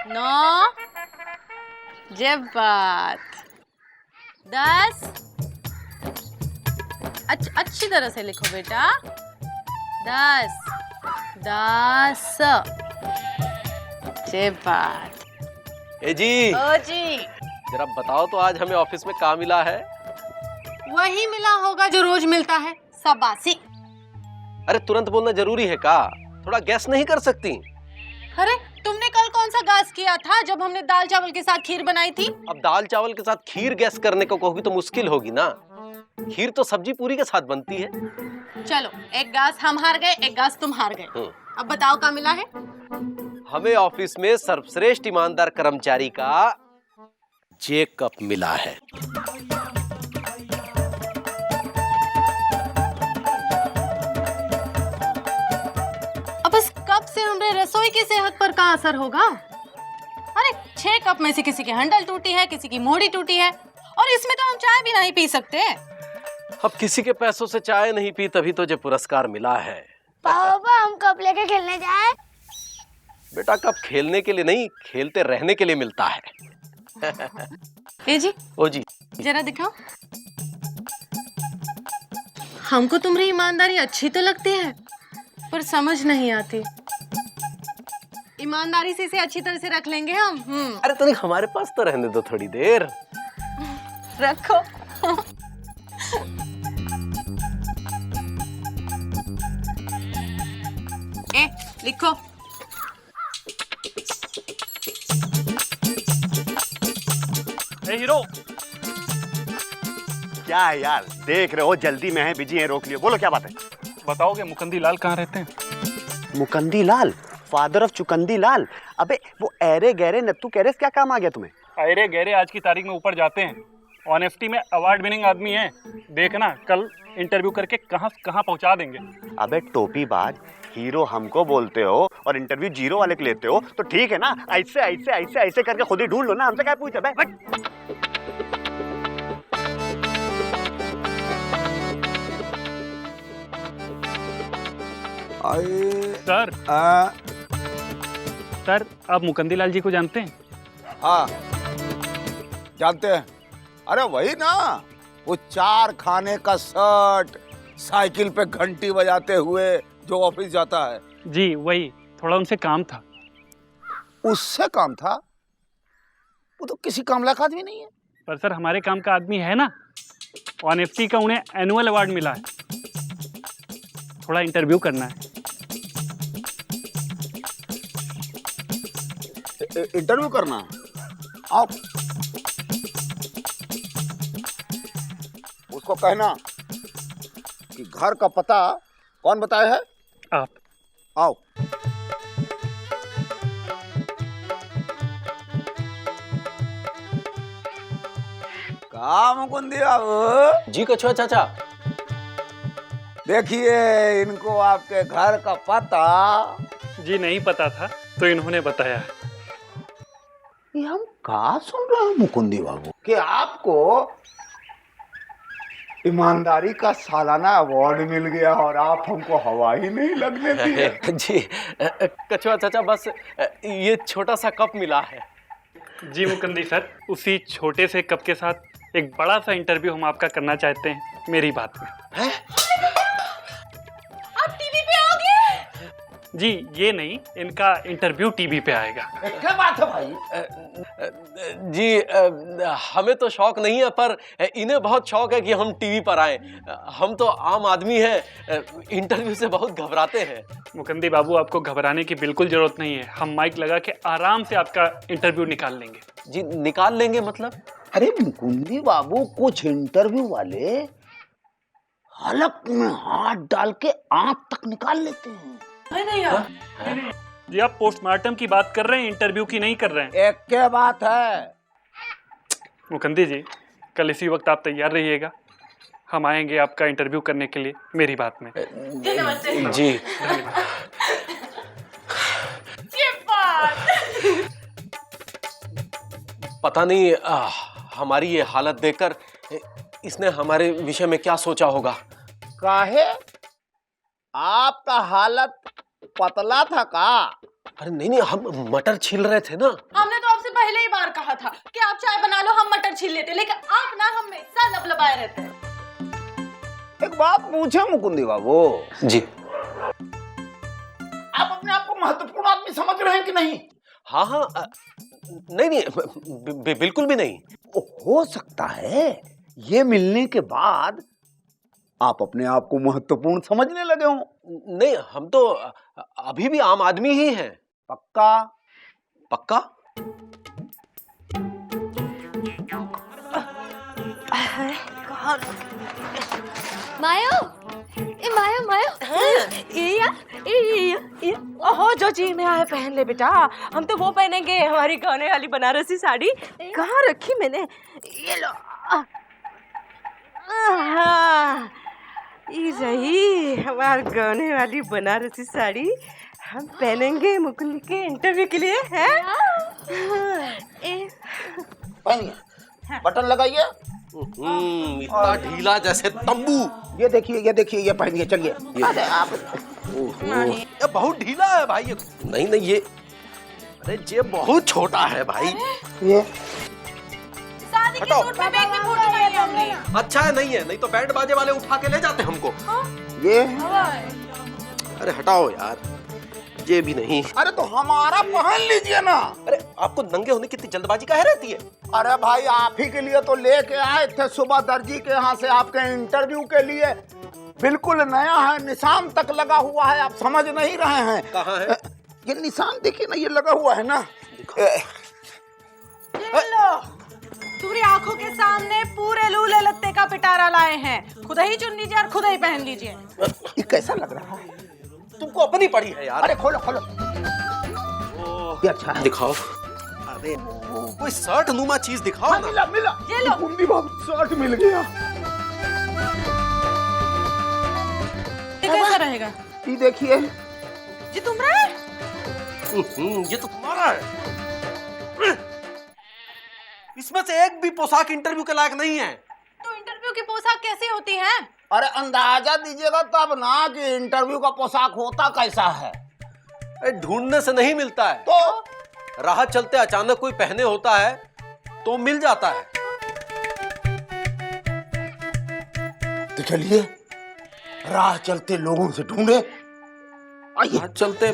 9 जब बात 10 अच्छी तरह से लिखो बेटा 10 जब बात। ए जी ओ जी जरा बताओ तो आज हमें ऑफिस में क्या मिला है? वही मिला होगा जो रोज मिलता है, शाबाशी। अरे तुरंत बोलना जरूरी है का? थोड़ा गैस नहीं कर सकती? अरे तुमने कल कौन सा गास किया था जब हमने दाल चावल के साथ खीर बनाई थी? अब दाल चावल के साथ खीर गैस करने को कहोगी तो मुश्किल होगी ना। खीर तो सब्जी पूरी के साथ बनती है। चलो एक गास हम हार गए, एक गास तुम हार गए। अब बताओ क्या मिला है? हमें ऑफिस में सर्वश्रेष्ठ ईमानदार कर्मचारी का जे कप मिला है। अब इस कप से हमारे रसोई की सेहत पर क्या असर होगा? अरे 6 कप में से किसी की हैंडल टूटी है, किसी की मोड़ी टूटी है, और इसमें तो हम चाय भी नहीं पी सकते। अब किसी के पैसों से चाय नहीं पी तभी तो जो पुरस्कार मिला है। पापा हम कब लेके खेलने जाए? बेटा कप खेलने के लिए नहीं, खेलते रहने के लिए मिलता है। ए जी, ओ जी जरा दिखाओ। हमको तुम्हारी ईमानदारी अच्छी तो लगती है पर समझ नहीं आती। ईमानदारी से इसे अच्छी तरह से रख लेंगे हम। अरे तो नहीं, हमारे पास तो रहने दो थोड़ी देर। रखो। ए लिखो। ए हीरो, क्या है यार, देख रहे हो जल्दी में है, बिजी है, रोक लियो। बोलो क्या बात है? बताओगे मुकंदी लाल कहाँ रहते हैं? मुकंदी लाल, फादर ऑफ चुकंदी लाल। अबे वो ऐरे गहरे नत्थू कैरेस क्या काम आ गया तुम्हें? अरे गहरे आज की तारीख में ऊपर जाते हैं। ऑनेस्टी में अवार्ड विनिंग आदमी है। देखना कल इंटरव्यू करके कहाँ कहाँ पहुँचा देंगे। अबे टोपी बाज, हीरो हमको बोलते हो और इंटरव्यू जीरो वाले के लेते हो तो ठीक है ना। ऐसे ऐसे ऐसे ऐसे करके खुद ही ढूंढ लो ना, हमसे क्या पूछे बे? सर सर आप मुकंदी लाल जी को जानते हैं? हाँ जानते हैं। अरे वही ना, वो 4 खाने का शर्ट, साइकिल पे घंटी बजाते हुए जो ऑफिस जाता है। जी वही, थोड़ा उनसे काम था। उससे काम था? वो तो किसी काम लायक आदमी नहीं है। पर सर हमारे काम का आदमी है ना। ऑनेस्टी का उन्हें एनुअल अवार्ड मिला है। थोड़ा इंटरव्यू करना है। इंटरव्यू करना? आओ। उसको कहना कि घर का पता कौन बताया है? आप। आओ। काम मुकुंदी बाबू। जी कछुआ चाचा। देखिए इनको आपके घर का पता। जी नहीं पता था तो इन्होंने बताया। ये हम कहा सुन रहे हैं मुकुंदी बाबू कि आपको ईमानदारी का सालाना अवार्ड मिल गया और आप हमको हवा ही नहीं लगने दिए। जी कछुआ चाचा, बस ये छोटा सा कप मिला है। जी मुकंदी सर, उसी छोटे से कप के साथ एक बड़ा सा इंटरव्यू हम आपका करना चाहते हैं मेरी बात में। आप टीवी पे आओगे? जी ये नहीं, इनका इंटरव्यू टीवी पे आएगा। क्या बात है भाई? जी हमें तो शौक नहीं है पर इन्हें बहुत शौक है कि हम टीवी पर आए। हम तो आम आदमी हैं, इंटरव्यू से बहुत घबराते हैं। मुकंदी बाबू आपको घबराने की बिल्कुल जरूरत नहीं है। हम माइक लगा के आराम से आपका इंटरव्यू निकाल लेंगे। जी निकाल लेंगे मतलब? अरे मुकुंदी बाबू, कुछ इंटरव्यू वाले हलक में हाथ डाल के आंख तक निकाल लेते हैं। नहीं यार। जी आप पोस्टमार्टम की बात कर रहे हैं, इंटरव्यू की नहीं कर रहे हैं। एक क्या बात है मुकंदी जी, कल इसी वक्त आप तैयार रहिएगा। हम आएंगे आपका इंटरव्यू करने के लिए मेरी बात में। जी ये बात। पता नहीं हमारी ये हालत देखकर इसने हमारे विषय में क्या सोचा होगा। काहे आपका हालत पतला था का? अरे नहीं नहीं, हम मटर छील रहे थे ना। हमने तो आपसे पहले ही बार कहा था कि आप चाय बना लो, हम मटर छील लेते, लेकिन आप ना हमेशा लबलबाए रहते हैं। एक बात पूछे मुकुंदी बाबू, जी आप अपने आप को महत्वपूर्ण आदमी समझ रहे हैं कि नहीं? हाँ हाँ, नहीं नहीं, बिल्कुल भी नहीं। हो सकता है ये मिलने के बाद आप अपने आप को महत्वपूर्ण समझने लगे हो। नहीं, हम तो अभी भी आम आदमी ही हैं। पक्का? पक्का? मायो, ए मायो मायो, ये ओहो, जो जी में आए पहन ले बेटा। हम तो वो पहनेंगे, हमारी गाने वाली बनारसी साड़ी। कहाँ रखी मैंने? ये लो। ये रही हमारी गाने वाली बनारसी साड़ी। हम पहनेंगे मुकुंद के इंटरव्यू के लिए, हैं? पहनिए, बटन लगाइए। इतना ढीला जैसे तंबू। ये देखिए, ये पहनिए, चलिए। अरे आप ये बहुत ढीला है भाई। ये नहीं नहीं, ये अरे ये बहुत छोटा है भाई। ये शादी के सूट में बैग में फोटो नहीं है हमने। अच्छा है, नहीं है, नहीं तो बैंड बाजे वाले उठा के ले जाते हमको। ये अरे हटाओ यार, ये भी नहीं। अरे तो हमारा पहन लीजिए ना। अरे आपको नंगे होने की इतनी जल्दबाजी काहे रहती है? अरे भाई, आप ही के लिए तो लेके आए थे सुबह दर्जी के यहाँ से आपके इंटरव्यू के लिए। बिल्कुल नया है, निशान तक लगा हुआ है, आप समझ नहीं रहे हैं। कहाँ है? ये निशान देखिए ना, ये लगा हुआ है ना। तुम्हारी आंखों के सामने पूरे लूले लत्ते का पिटारा लाए हैं। खुद ही चुन लीजिए और खुद ही पहन लीजिए। ये कैसा लग रहा है? तुमको अपनी पड़ी है यार। अरे खोलो खोलो। ये अच्छा है। दिखाओ। अरे कोई शर्ट नुमा चीज दिखाओ ना। मिला मिला। ये लो। मुकुंदी बाबू, शर्ट मिल गया। ये कैसा रहेगा? ये देखिए। जी तुम्हारा है? ये तो तुम्हारा है। इसमें से एक भी पोशाक इंटरव्यू के लायक नहीं है। तो इंटरव्यू की पोशाक कैसी होती है? अरे अंदाजा दीजिएगा तब ना कि इंटरव्यू का पोशाक होता कैसा है। अरे ढूंढने से नहीं मिलता है, तो राह चलते अचानक कोई पहने होता है तो मिल जाता है। तो चलिए राह चलते लोगों से ढूंढे। आइए। राह चलते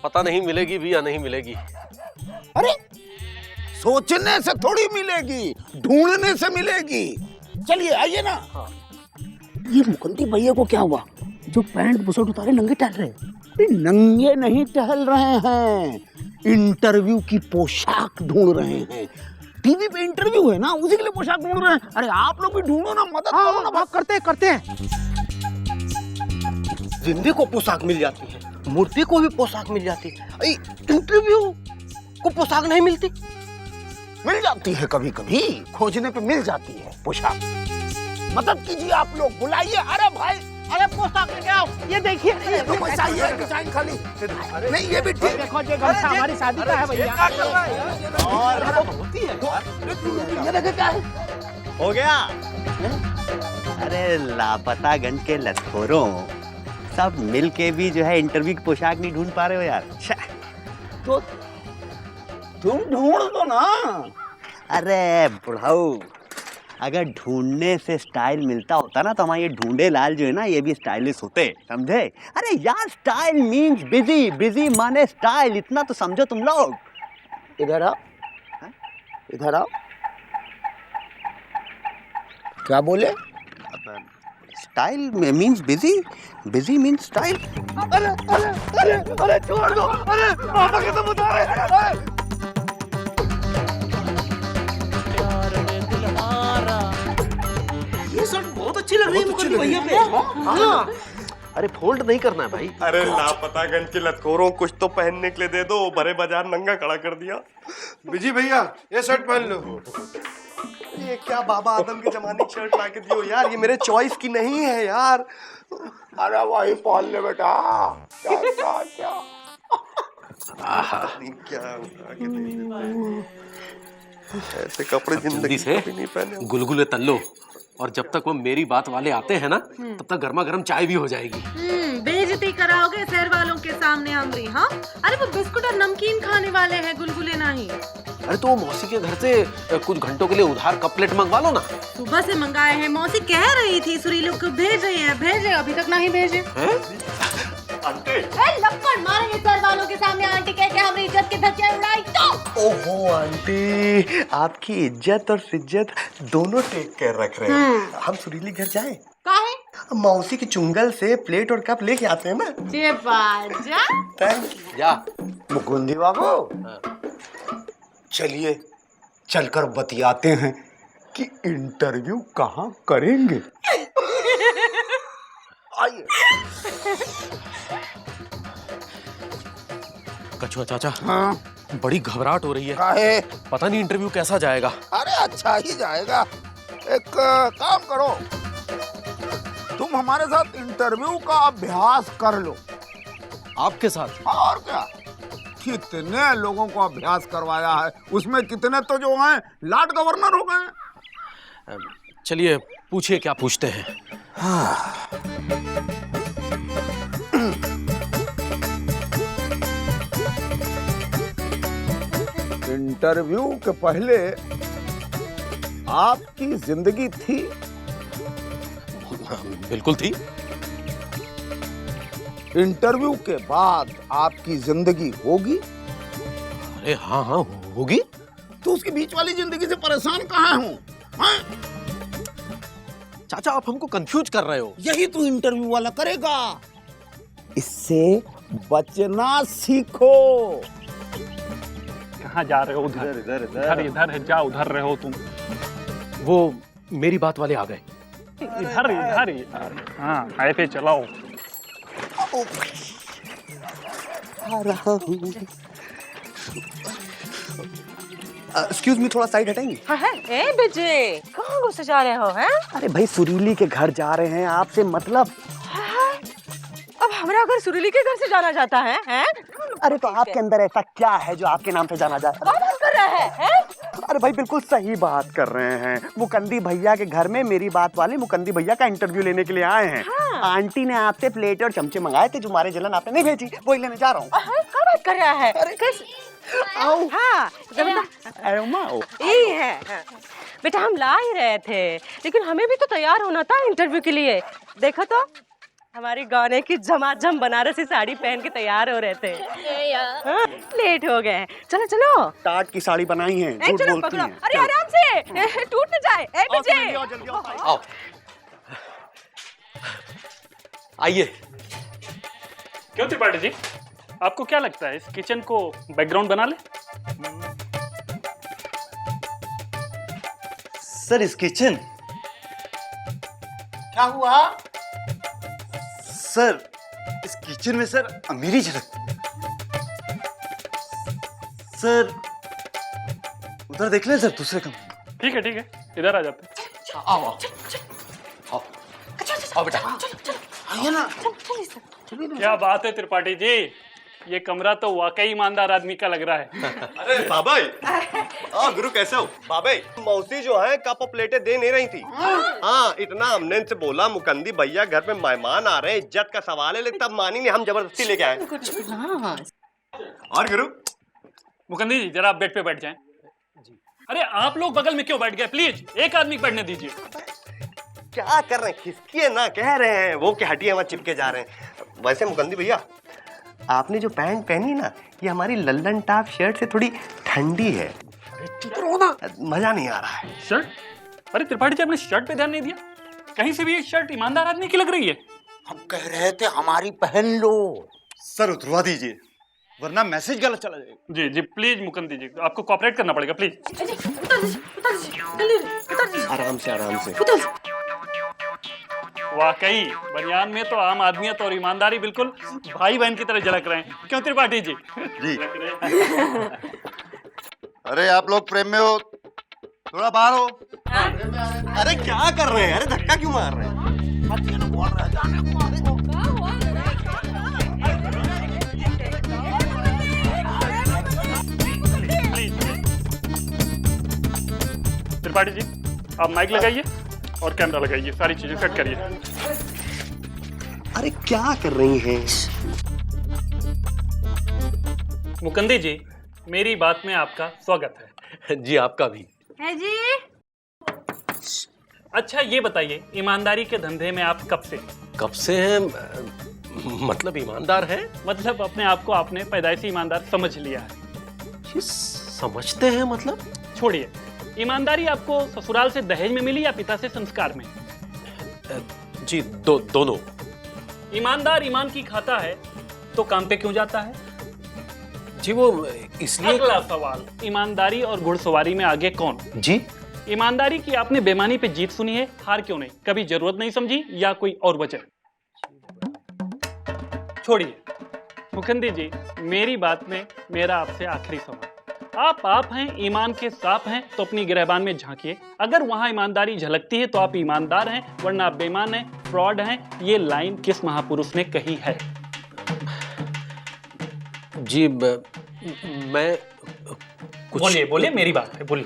पता नहीं मिलेगी भी या नहीं मिलेगी। अरे सोचने से थोड़ी मिलेगी, ढूंढने से मिलेगी। चलिए आइए ना। ये मुकुंदी भैया को क्या हुआ जो पैंट बुशर्ट उतारे नंगे टहल रहे? अरे नंगे नहीं टहल रहे हैं, इंटरव्यू की पोशाक ढूंढ रहे हैं। टीवी पे इंटरव्यू है ना, उसी के लिए पोशाक ढूंढ रहे हैं। अरे आप लोग भी ढूंढो ना, मदद करो ना। आप करते हैं। जिंदे को पोशाक मिल जाती है, मूर्ति को भी पोशाक मिल जाती है, इंटरव्यू को पोशाक नहीं मिलती। मिल जाती है, कभी कभी खोजने पे मिल जाती है पोशाक। मदद कीजिए आप लोग, बुलाइए। अरे भाई, अरे पोशाक लेके आओ, ये देखिए। ये तो कोई चाहिए डिजाइन खाली नहीं, ये भी ठीक। देखो ये गमछा हमारी शादी का है भैया। और होती है ये देखे क्या है। हो गया। अरे लापता गंज के लतखोरों, सब मिल के भी जो है इंटरव्यू की पोशाक नहीं ढूंढ पा रहे हो यार। तो तुम ढूंढ दो ना। अरे बुढ़ाऊ, अगर ढूंढने से स्टाइल मिलता होता ना तो हमारे ये ढूंढे लाल जो है ना, ये भी स्टाइलिश होते, समझे? अरे यार, स्टाइल मीन्स बिजी, बिजी माने स्टाइल, इतना तो समझो तुम लोग। इधर आओ, इधर आओ। क्या बोले? Style means busy, busy means style. अरे अरे अरे अरे छोड़ दो। अरे पापा के तो बता रहे। ये शर्ट बहुत अच्छी लग रही है मुकुंदी भैया पे। हाँ। अरे फोल्ड नहीं करना है भाई। अरे लापतागंज के लतखोरों, कुछ तो पहनने के लिए दे दो। बड़े बाजार नंगा खड़ा कर दिया। बिजी भैया, ये शर्ट पहन लो। ये क्या बाबा आदम के जमाने की शर्ट ला के दियो यार, ये मेरे चॉइस की नहीं है यार। अरे वही पहन ले बेटा। क्या क्या क्या क्या उठा के दे दे। ऐसे कपड़े जिंदगी जल्दी से में कभी नहीं पहने। गुलगुले तल लो, और जब तक वो मेरी बात वाले आते हैं ना तब तक गर्मा गर्म चाय भी हो जाएगी। बेइज्जती कराओगे शहर वालों के सामने हमरी? हाँ, अरे वो बिस्कुट और नमकीन खाने वाले हैं, गुलगुले नहीं। अरे तो वो मौसी के घर से कुछ घंटों के लिए उधार कप प्लेट मंगवा लो ना। सुबह से मंगाए हैं, मौसी कह रही थी सुरीलू को भेज रही है, भेजे अभी तक नहीं भेजे। आंटी लपड़ मारेंगे शहर वालों के सामने आंटी कह के हमारी इज्जत की धज्जियां उड़ाई तो। ओहो आंटी, आपकी इज्जत और फिज्जत दोनों टेक कर रख रहे हैं। हम सुरीली घर जाएं? काहे? मौसी की चुंगल से प्लेट और कप लेके आते हैं ना। जे बाजा। Thank you. जा मुकुंदी बाबू, चलिए चलकर बतियाते हैं कि इंटरव्यू कहाँ करेंगे। आइए। कछुआ चाचा, हाँ बड़ी घबराहट हो रही है। काहे? पता नहीं इंटरव्यू कैसा जाएगा। अरे अच्छा ही जाएगा। एक काम करो, तुम हमारे साथ इंटरव्यू का अभ्यास कर लो। आपके साथ? और क्या, कितने लोगों को अभ्यास करवाया है, उसमें कितने तो जो हैं लॉर्ड गवर्नर हो गए। चलिए पूछिए क्या पूछते हैं। इंटरव्यू के पहले आपकी जिंदगी थी? बिल्कुल थी। इंटरव्यू के बाद आपकी जिंदगी होगी? अरे हाँ हाँ होगी। तो उसके बीच वाली जिंदगी से परेशान कहाँ हूँ? चाचा आप हमको कंफ्यूज कर रहे हो। यही तो इंटरव्यू वाला करेगा। इससे बचना सीखो। कहाँ जा रहे हो? उधर इधर इधर है, जा उधर रहे हो तुम। वो मेरी बात वाले आ गए। इधर इधर यार, हाँ हाईवे चलाओ। आ रहा हूँ। एक्सक्यूज मी, थोड़ा साइड हटेंगे? हाँ, ए बेटे, कहाँ घुसे जा रहे हो? हैं? अरे भाई सुरीली के घर जा रहे हैं, आपसे मतलब। अब हमारा घर सुरीली के घर से जाना जाता है? हैं? अरे तो आपके अंदर ऐसा क्या है जो आपके नाम से जाना जाता है? बात कर रहा है? हैं? अरे भाई बिल्कुल सही बात कर रहे हैं। मुकंदी भैया के घर में मेरी बात वाले मुकंदी भैया का इंटरव्यू लेने के लिए आए हैं। हाँ। आंटी ने आपसे प्लेट और चमचे मंगाए थे जो हमारे जलन आपने नहीं भेजी, वही लेने जा रहा हूँ। क्या बात कर रहा है? आओ। हाँ, यही है। हाँ। बेटा हम ला ही रहे थे, लेकिन हमें भी तो तैयार होना था इंटरव्यू के लिए। देखो तो हमारी गाने की झमाझम बनारसी साड़ी पहन के तैयार हो रहे थे। हाँ, लेट हो गए। चलो चलो। टाट की साड़ी बनाई है, झूठ चलो बोलती पकड़ो। हैं। अरे आराम से, टूट न जाए। ए बच्चे, आओ आइए। क्यों त्रिपाठी जी, आपको क्या लगता है इस किचन को बैकग्राउंड बना ले? सर इस किचन, क्या हुआ? सर इस किचन में सर अमीरी झलकती है। सर उधर देख लें सर, दूसरे कमरे। ठीक है, इधर आ जाते हैं। आओ आओ आओ बेटा। आइए ना। क्या बात है त्रिपाठी जी, ये कमरा तो वाकई ईमानदार आदमी का लग रहा है। अरे बाबाई, गुरु कैसे हो? बाबाई, मौसी जो है कप और प्लेटें दे नहीं रही थी। हाँ, इतना हमने इनसे बोला मुकंदी भैया घर पे मेहमान आ रहे हैं, इज्जत का सवाल है, लेकिन तब मानी नहीं, हम जबरदस्ती लेके आए। और गुरु? मुकंदी जी जरा आप बेड पे बैठ जाएं। अरे आप लोग बगल में क्यों बैठ गए? प्लीज एक आदमी बैठने दीजिए। क्या कर रहे हैं? खिसकिए ना, कह रहे हैं वो कि हटिए वहां चिपके जा रहे हैं। वैसे मुकंदी भैया, आपने जो पैंट पहनी ना, ये हमारी लल्लन टॉप शर्ट से थोड़ी ठंडी है। मजा नहीं आ रहा है। शर्ट? अरे त्रिपाठी जी आपने शर्ट पे ध्यान नहीं दिया? कहीं से भी ये शर्ट ईमानदार आदमी की लग रही है। हम कह रहे थे हमारी पहन लो। सर उतरवा दीजिए वरना मैसेज गलत चला जाएगा। जी जी प्लीज मुकंदी जी, आपको कोऑपरेट करना पड़ेगा प्लीज। आराम से आराम से। वाकई बनियान में तो आम आदमियत और ईमानदारी बिल्कुल भाई बहन की तरह झलक रहे हैं। क्यों त्रिपाठी जी? जी। अरे आप लोग प्रेम में हो, थोड़ा बाहर हो। अरे क्या कर रहे हैं? अरे धक्का क्यों मार रहे हैं? त्रिपाठी जी, आप माइक लगाइए और कैमरा लगाइए, सारी चीजें सेट करिए। अरे क्या कर रही हैं? मुकंदी जी, मेरी बात में आपका स्वागत है। जी आपका भी। है जी। अच्छा ये बताइए, ईमानदारी के धंधे में आप कब से? कब से हैं? मतलब ईमानदार हैं? मतलब अपने आप को आपने पैदाइशी ईमानदार समझ लिया है। ये समझते हैं मतलब? छोड़िए, ईमानदारी आपको ससुराल से दहेज में मिली या पिता से संस्कार में? जी दोनों। ईमानदार ईमान की खाता है तो काम पे क्यों जाता है? जी वो इसलिए। अगला सवाल, ईमानदारी और घुड़सवारी में आगे कौन? जी ईमानदारी की आपने बेमानी पे जीत सुनी है, हार क्यों नहीं? कभी जरूरत नहीं समझी या कोई और वजह? छोड़िए मुखंदी जी, मेरी बात में मेरा आपसे आखिरी सवाल। आप हैं, ईमान के साफ हैं, तो अपनी गिरहबान में झांकिए। अगर वहां ईमानदारी झलकती है तो आप ईमानदार हैं, वरना आप बेईमान हैं, फ्रॉड हैं। ये लाइन किस महापुरुष ने कही है? जी मैं कुछ बोलिए, मेरी बात है, बोलिए।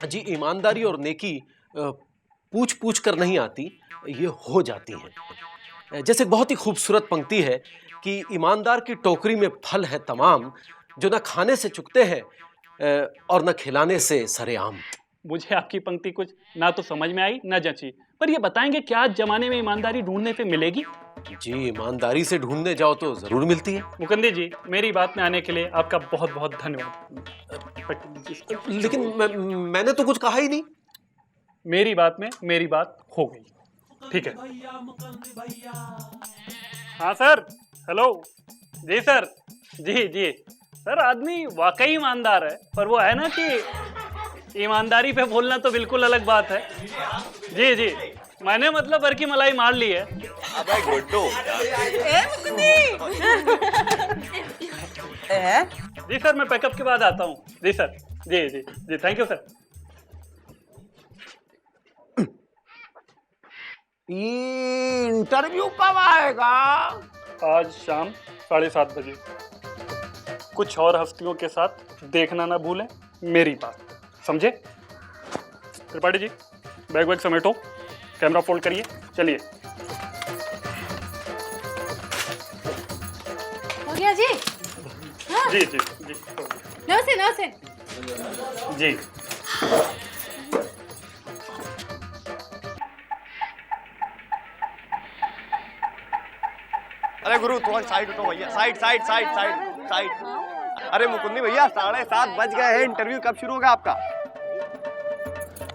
जी ईमानदारी और नेकी पूछ पूछ कर नहीं आती, ये हो जाती है। जैसे बहुत ही खूबसूरत पंक्ति है कि ईमानदार की टोकरी में फल है तमाम, जो न खाने से चुकते हैं और न खिलाने से सरेआम। मुझे आपकी पंक्ति कुछ ना तो समझ में आई ना जची, पर ये बताएंगे क्या आज जमाने में ईमानदारी ढूंढने पे मिलेगी? जी ईमानदारी से ढूंढने जाओ तो जरूर मिलती है। मुकंदी जी, मेरी बात में आने के लिए आपका बहुत बहुत धन्यवाद। लेकिन मैंने तो कुछ कहा ही नहीं। मेरी बात में मेरी बात हो गई, ठीक है? हाँ सर, हेलो। जी सर, जी सर, आदमी वाकई ईमानदार है, पर वो है ना कि ईमानदारी पे बोलना तो बिल्कुल अलग बात है। जी मैंने मतलब भर की मलाई मार ली है। अबे गुड्डू। जी सर, मैं पैकअप के बाद आता हूँ। जी सर, जी थैंक यू सर। ये इंटरव्यू कब आएगा? आज शाम 7:30 बजे। कुछ और हस्तियों के साथ देखना ना भूलें मेरी बात, समझे? Tripathi ji, bag समेटो, camera fold करिए, चलिए। हो गया जी? हाँ। जी नमस्ते। जी अरे गुरु थोड़ा साइड उठो भैया, साइड। अरे मुकुंदी भैया, 7:30 बज गए हैं, इंटरव्यू कब शुरू होगा आपका?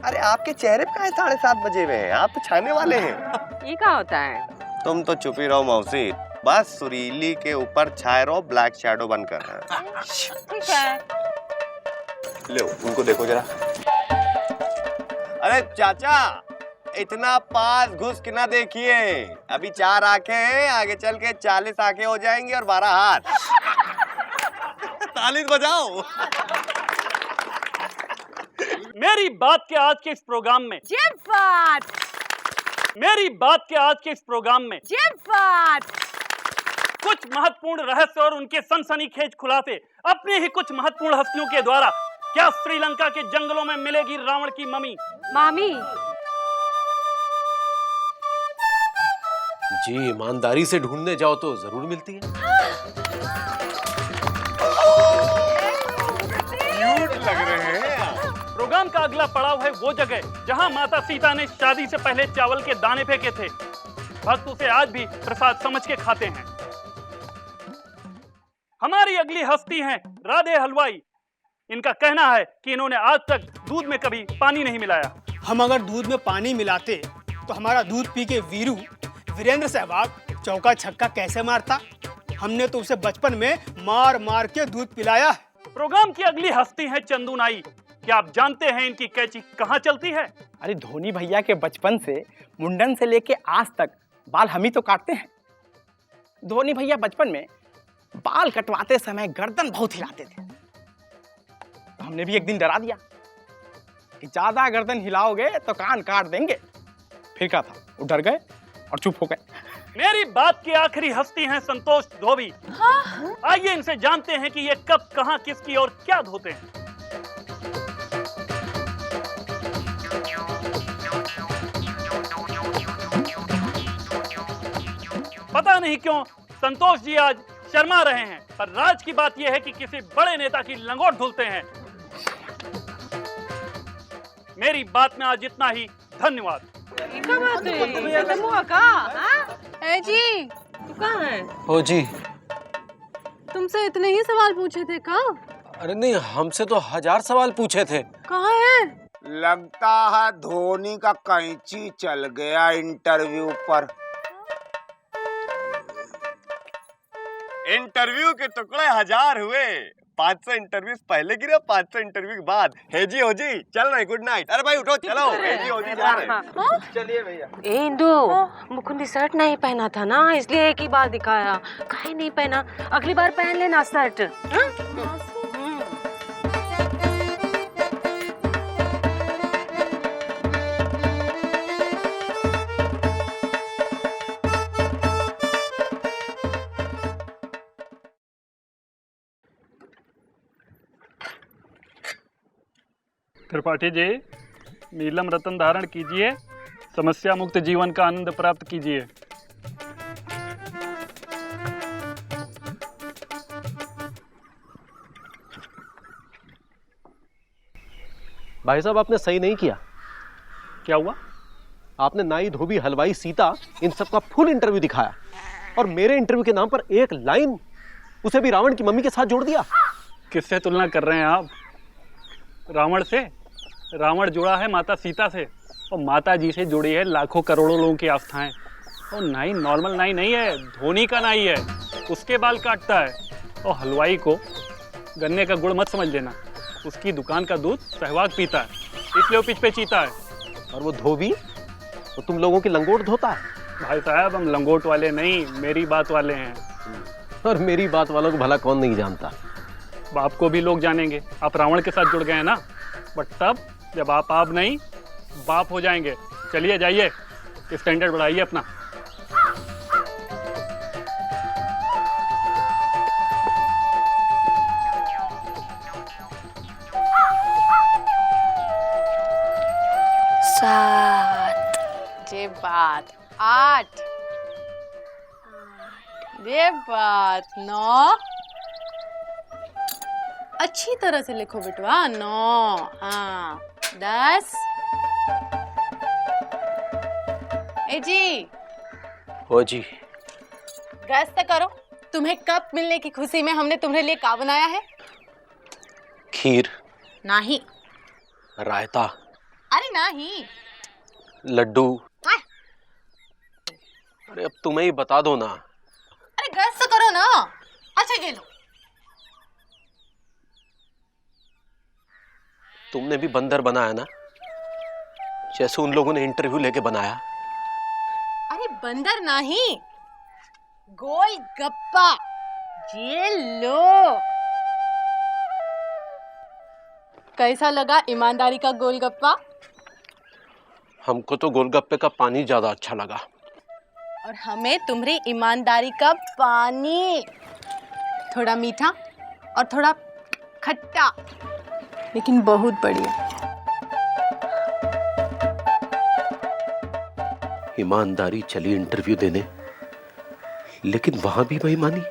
अरे आपके चेहरे पे 7:30 बजे हुए हैं, आप तो छाने वाले हैं। ये क्या होता है? तुम तो चुप ही रहो मौसी, बस सुरीली के ऊपर छाए रहो, ब्लैक शैडो बनकर। ठीक है। लो उनको देखो जरा। अरे चाचा, इतना पास घुस के ना देखिए, अभी 4 आंखें हैं, आगे चल के 40 आंखें हो जाएंगी और 12 हाथ। ताली बजाओ। मेरी बात के आज के इस प्रोग्राम में कुछ महत्वपूर्ण रहस्य और उनके सनसनीखेज खुलासे अपने ही कुछ महत्वपूर्ण हस्तियों के द्वारा। क्या श्रीलंका के जंगलों में मिलेगी रावण की मम्मी? मामी। जी ईमानदारी से ढूंढने जाओ तो जरूर मिलती है। क्यूट लग रहे हैं। प्रोग्राम का अगला पड़ाव है वो जगह जहां माता सीता ने शादी से पहले चावल के दाने फेंके थे। भक्त उसे आज भी प्रसाद समझ के खाते हैं। हमारी अगली हस्ती हैं राधे हलवाई। इनका कहना है कि इन्होंने आज तक दूध में कभी पानी नहीं मिलाया। हम अगर दूध में पानी मिलाते तो हमारा दूध पी के वीरेंद्र सहवाग चौका छक्का कैसे मारता? हमने तो उसे बचपन में मार मार के दूध पिलाया है। प्रोग्राम की अगली हस्ती है चंदू नाई। क्या आप जानते हैं इनकी कैंची कहाँ चलती है? अरे धोनी भैया के बचपन से मुंडन से लेके आज तक बाल हम ही तो काटते हैं। धोनी भैया बचपन में बाल कटवाते समय गर्दन बहुत हिलाते थे, तो हमने भी एक दिन डरा दिया कि ज्यादा गर्दन हिलाओगे तो कान काट देंगे। फिर क्या था, वो डर गए और चुप हो गए। मेरी बात की आखिरी हस्ती हैं संतोष धोबी। हाँ? आइए इनसे जानते हैं कि ये कब, कहां, किसकी और क्या धोते हैं। पता नहीं क्यों संतोष जी आज शर्मा रहे हैं, पर राज की बात यह है कि किसी बड़े नेता की लंगोट धुलते हैं। मेरी बात में आज इतना ही, धन्यवाद। ए जी, तू कहाँ है? हो जी। तुमसे इतने ही सवाल पूछे थे का? अरे नहीं, हमसे तो 1000 सवाल पूछे थे। कहाँ है? लगता है धोनी का कैंची चल गया इंटरव्यू पर। इंटरव्यू के टुकड़े 1000 हुए, 500 इंटरव्यू पहले गिरे, 500 इंटरव्यू के बाद। हे जी हो जी, चल रहे, गुड नाइट। अरे भाई उठो, चलो। हे जी हो जी जा रहे हैं। चलिए भैया। ए इंदु, मुकुंदी शर्ट नहीं पहना था ना, इसलिए एक ही बार दिखाया। काहे नहीं पहना? अगली बार पहन लेना शर्ट। त्रिपाठी जी, नीलम रतन धारण कीजिए, समस्या मुक्त जीवन का आनंद प्राप्त कीजिए। भाई साहब, आपने सही नहीं किया। क्या हुआ? आपने नाई धोबी हलवाई सीता इन सब का फुल इंटरव्यू दिखाया और मेरे इंटरव्यू के नाम पर एक लाइन, उसे भी रावण की मम्मी के साथ जोड़ दिया। किससे तुलना कर रहे हैं आप? रावण से? रावण जुड़ा है माता सीता से, और माता जी से जुड़ी है लाखों करोड़ों लोगों की आस्थाएं। और नाई नॉर्मल नाई नहीं है, धोनी का नाई है, उसके बाल काटता है। और हलवाई को गन्ने का गुड़ मत समझ लेना, उसकी दुकान का दूध सहवाग पीता है, इसलिए वो पिच पे चीता है। और वो धोबी, वो तुम लोगों की लंगोट धोता है। भाई साहब, हम लंगोट वाले नहीं, मेरी बात वाले हैं। और मेरी बात वालों को भला कौन नहीं जानता। बाप को भी लोग जानेंगे, आप रावण के साथ जुड़ गए हैं ना, बट तब जब आप नहीं बाप हो जाएंगे। चलिए जाइए, स्टैंडर्ड बढ़ाइए अपना। ये बात 8, ये बात 9। अच्छी तरह से लिखो बेटवा। 9, हाँ 10। ए जी, हो जी। गैस तो करो, तुम्हें कब मिलने की खुशी में हमने तुम्हारे लिए क्या बनाया है? खीर नहीं। रायता? अरे नहीं। लड्डू? अरे अब तुम्हें ही बता दो ना। अरे गैस तो करो ना। अच्छा ये लो। तुमने भी बंदर बनाया ना, जैसे उन लोगों ने इंटरव्यू लेके बनाया। अरे बंदर नहीं, गोल गप्पा। ये लो। कैसा लगा ईमानदारी का गोलगप्पा? हमको तो गोलगप्पे का पानी ज्यादा अच्छा लगा। और हमें तुम्हारी ईमानदारी का पानी। थोड़ा मीठा और थोड़ा खट्टा, लेकिन बहुत बढ़िया। ईमानदारी चली इंटरव्यू देने, लेकिन वहां भी बेईमानी।